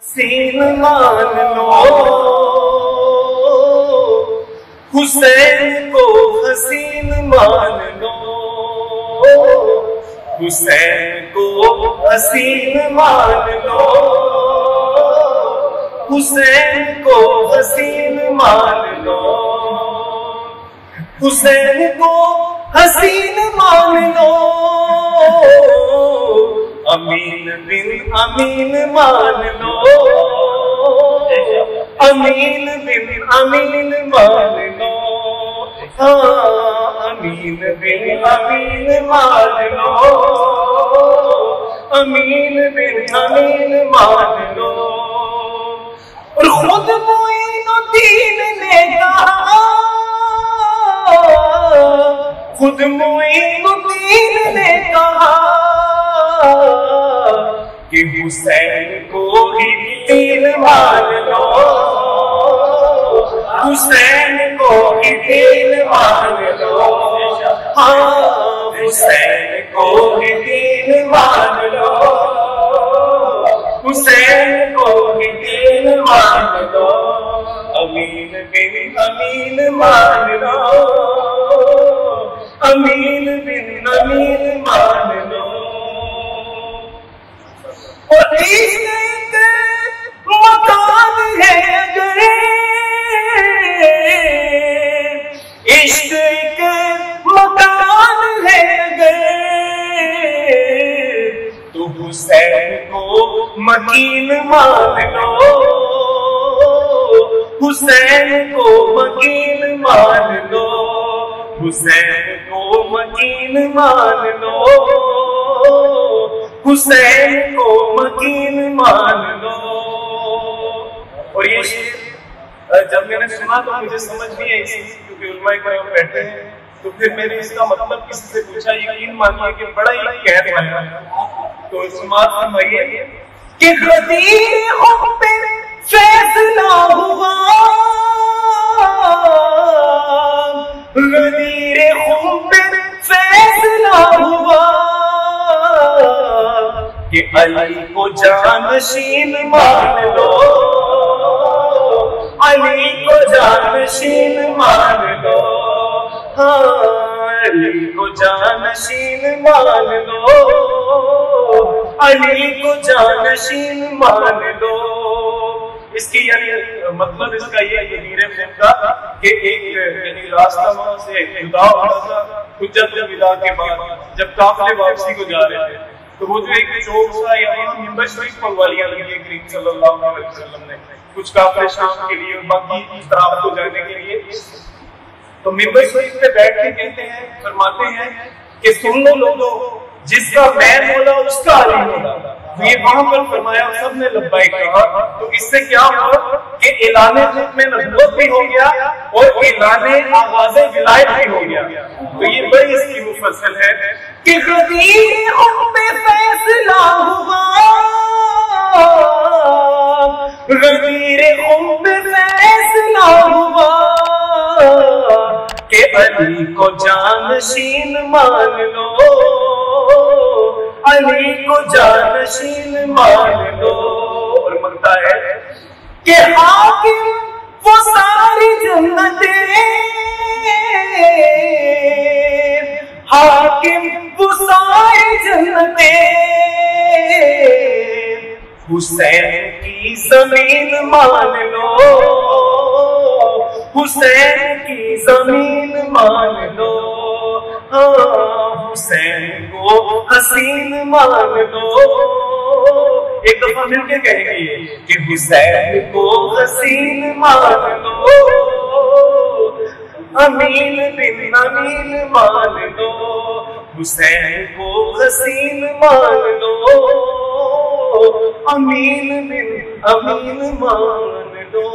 حسین مان لو حسین کو حسین مان لو حسین کو حسین مان لو حسین کو حسین مان لو حسین کو حسین مان لو امین بن امین مان لو امین بن امین مان لو امین بن امین مان لو امین بن امین مان لو اور خود معین الدین نے کہا خود معین الدین نے کہا کہ حسین کو ہی دین مان لو حسین کو ہی دین مان لو ہاں حسین کو ہی دین مان لو حسین کو ہی دین مان لو امین بن امین مان لو امین بن امین مان لو اور عشق مکان ہے اگر عشق مکان ہے اگر تو حسین کو مکین مان لو حسین کو مکین مان لو حسین کو مکین مان لو حسین کو مکین مان لو. اور یہ شعر جب میں نے سنا تو مجھے سمجھ نہیں آئی تھی کیونکہ علماء کرام بیٹھے ہیں تو پھر میں نے اس کا مطلب کسی سے پوچھا یقین مانیے کہ بڑا ہی قید ہے تو سماعت فرمائیے کہ غدیر حب پہ فیصلہ ہوا غدیر حب پہ فیصلہ ہوا کہ علی کو جانشین مان لو علی کو جانشین مان لو ہاں علی کو جانشین مان لو علی کو جانشین مان لو. اس کی یعنی مطلب اس کا یہ غدیر حب کا کہ ایک یعنی راستہ وہاں سے جدا ہو رہا تھا حجت الوداع کے بعد جب قافلے واپسی کو جا رہے تھے تو وہ جو ایک چوک تھا یہاں منبر شریف پر والیاں لگی کریم صلی اللہ علیہ وسلم نے کچھ قافلے شام کے لیے باقی طرف کو جانے کے لیے تو منبر شریف پہ بیٹھ کے کہتے ہیں فرماتے ہیں کہ سن لو لوگوں جس کا میں مولا اس کا علی مولا. یہ وہاں پر فرمایا سب نے لبیک کہا تو اس سے کیا ہوا کہ اعلان ختم نبوت بھی ہو گیا اور اعلان آغاز ولایت بھی ہو گیا. تو یہ بڑی اس کی مفصل ہے کہ غدیر حب پہ فیصلہ ہوا غدیر حب پہ فیصلہ ہوا کہ علی کو جانشین مان لو علی کو جانشین مان لو. اور منگتا ہے کہ حاکم وہ ساری جنتیں حاکم وہ ساری جنتیں حسین کی زمین مان لو حسین کی زمین مان لو حسین کو حسین مان لو. ایک دفعہ مل کے کہیں گے کہ حسین کو حسین مان لو امین بن امین مان لو حسین کو حسین مان لو امین بن امین مان لو.